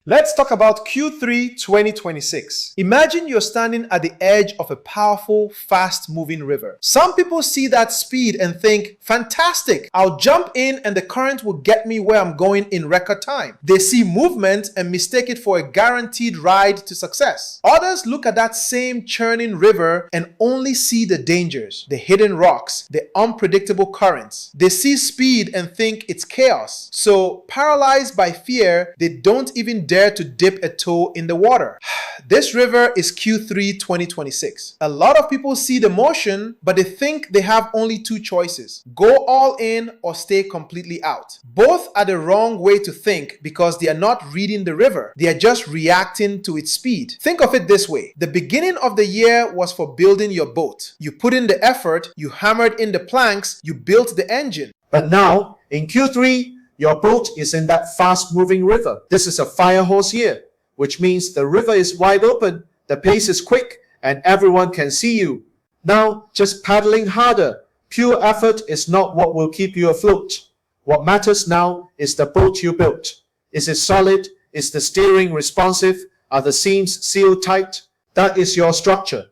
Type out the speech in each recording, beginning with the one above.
Let's talk about Q3 2026. Imagine you're standing at the edge of a powerful, fast-moving river. Some people see that speed and think, fantastic, I'll jump in and the current will get me where I'm going in record time. They see movement and mistake it for a guaranteed ride to success. Others look at that same churning river and only see the dangers, the hidden rocks, the unpredictable currents. They see speed and think it's chaos. So, paralyzed by fear, they don't even dare to dip a toe in the water. This river is Q3 2026. A lot of people see the motion, but they think they have only two choices: go all in or stay completely out. Both are the wrong way to think because they are not reading the river. They are just reacting to its speed. Think of it this way. The beginning of the year was for building your boat. You put in the effort, you hammered in the planks, you built the engine. But now, in Q3, your boat is in that fast-moving river. This is a fire hose year, which means the river is wide open, the pace is quick, and everyone can see you. Now, just paddling harder. Pure effort is not what will keep you afloat. What matters now is the boat you built. Is it solid? Is the steering responsive? Are the seams sealed tight? That is your structure.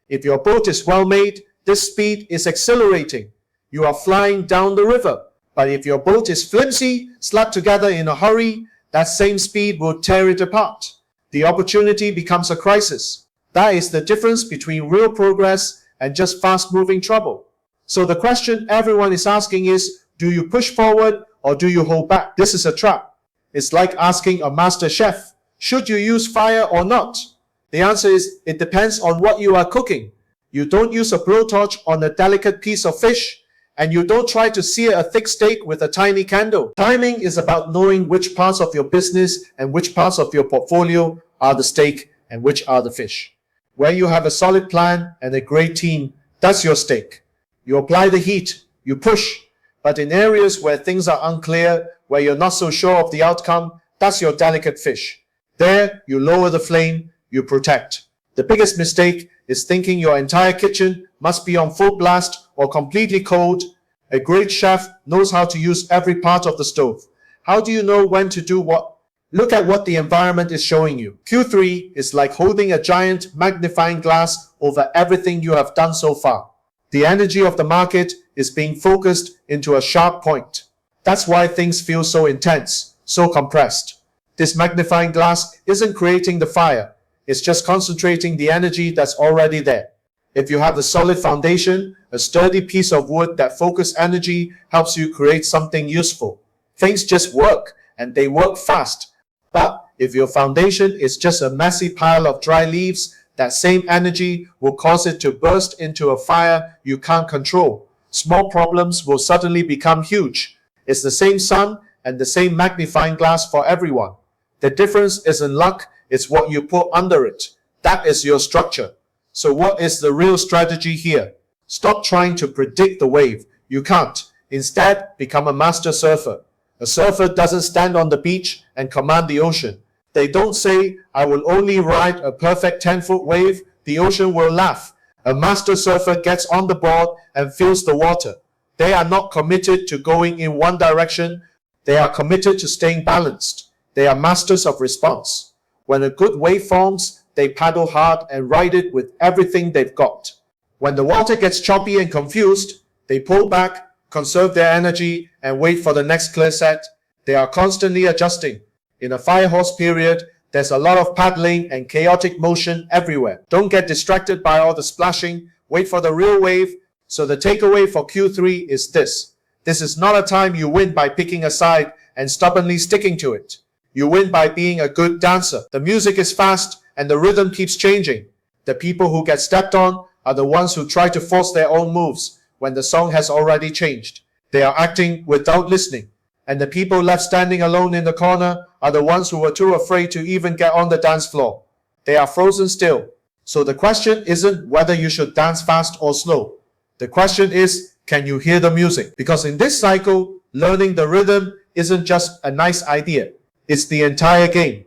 If your boat is well made, this speed is exhilarating. You are flying down the river. But if your boat is flimsy, slapped together in a hurry, that same speed will tear it apart. The opportunity becomes a crisis. That is the difference between real progress and just fast-moving trouble. So the question everyone is asking is, do you push forward or do you hold back? This is a trap. It's like asking a master chef, should you use fire or not? The answer is, it depends on what you are cooking. You don't use a blowtorch on a delicate piece of fish, and you don't try to sear a thick steak with a tiny candle. Timing is about knowing which parts of your business and which parts of your portfolio are the steak and which are the fish. Where you have a solid plan and a great team, that's your steak. You apply the heat, you push. But in areas where things are unclear, where you're not so sure of the outcome, that's your delicate fish. There, you lower the flame, you protect. The biggest mistake is thinking your entire kitchen must be on full blast or completely cold. A great chef knows how to use every part of the stove. How do you know when to do what? Look at what the environment is showing you. Q3 is like holding a giant magnifying glass over everything you have done so far. The energy of the market is being focused into a sharp point. That's why things feel so intense, so compressed. This magnifying glass isn't creating the fire. It's just concentrating the energy that's already there. If you have a solid foundation, a sturdy piece of wood, that focused energy helps you create something useful. Things just work, and they work fast. But if your foundation is just a messy pile of dry leaves, that same energy will cause it to burst into a fire you can't control. Small problems will suddenly become huge. It's the same sun and the same magnifying glass for everyone. The difference isn't luck, it's what you put under it. That is your structure. So what is the real strategy here? Stop trying to predict the wave. You can't. Instead, become a master surfer. A surfer doesn't stand on the beach and command the ocean. They don't say, I will only ride a perfect 10-foot wave. The ocean will laugh. A master surfer gets on the board and feels the water. They are not committed to going in one direction. They are committed to staying balanced. They are masters of response. When a good wave forms, they paddle hard and ride it with everything they've got. When the water gets choppy and confused, they pull back, conserve their energy, and wait for the next clear set. They are constantly adjusting. In a fire hose period, there's a lot of paddling and chaotic motion everywhere. Don't get distracted by all the splashing. Wait for the real wave. So the takeaway for Q3 is this. This is not a time you win by picking a side and stubbornly sticking to it. You win by being a good dancer. The music is fast and the rhythm keeps changing. The people who get stepped on are the ones who try to force their own moves when the song has already changed. They are acting without listening. And the people left standing alone in the corner are the ones who were too afraid to even get on the dance floor. They are frozen still. So the question isn't whether you should dance fast or slow. The question is, can you hear the music? Because in this cycle, learning the rhythm isn't just a nice idea. It's the entire game.